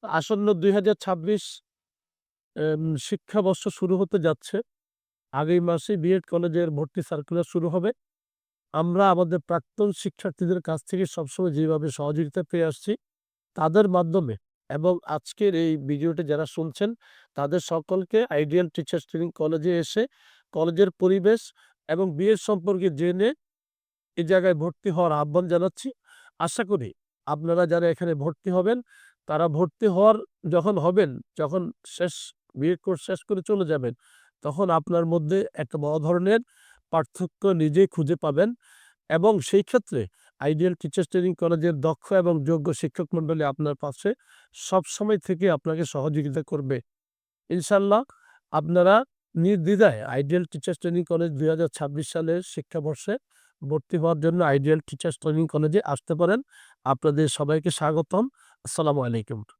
আসন্ন ২০২৬ শিক্ষাবর্ষ শুরু হতে যাচ্ছে। আগামী মাসে বিএড কলেজের ভর্তি সার্কুলার শুরু হবে। আমরা আমাদের প্রাক্তন শিক্ষার্থীদের কাছ থেকে সবসময় যেভাবে সহযোগিতা পেয়ে আসছি, তাদের মাধ্যমে এবং আজকের এই ভিডিওটি যারা শুনছেন, তাদের সকলকে আইডিয়াল টিচার্স ট্রেনিং কলেজে এসে কলেজের পরিবেশ এবং বিএড সম্পর্কে জেনে এই জায়গায় ভর্তি হওয়ার আহ্বান জানাচ্ছি। আশা করি আপনারা যারা এখানে ভর্তি হবেন, তারা ভর্তি হওয়ার যখন হবেন, যখন শেষ বিএড কোর্স শেষ করে চলে যাবেন, তখন আপনার মধ্যে একটা বড় ধরনের পার্থক্য নিজেই খুঁজে পাবেন এবং সেই ক্ষেত্রে আইডিয়াল টিচার্স ট্রেনিং কলেজের দক্ষ এবং যোগ্য শিক্ষক মণ্ডলী আপনার পাশে সবসময় থেকে আপনাকে সহযোগিতা করবে। ইনশাআল্লাহ আপনারা নির্দ্বিধায় আইডিয়াল টিচার্স ট্রেনিং কলেজ ২০২৬ সালের শিক্ষাবর্ষে ভর্তি হওয়ার জন্য আইডিয়াল টিচার্স ট্রেনিং কলেজে আসতে পারেন। আপনাদের সবাইকে স্বাগতম। আসসালামু আলাইকুম।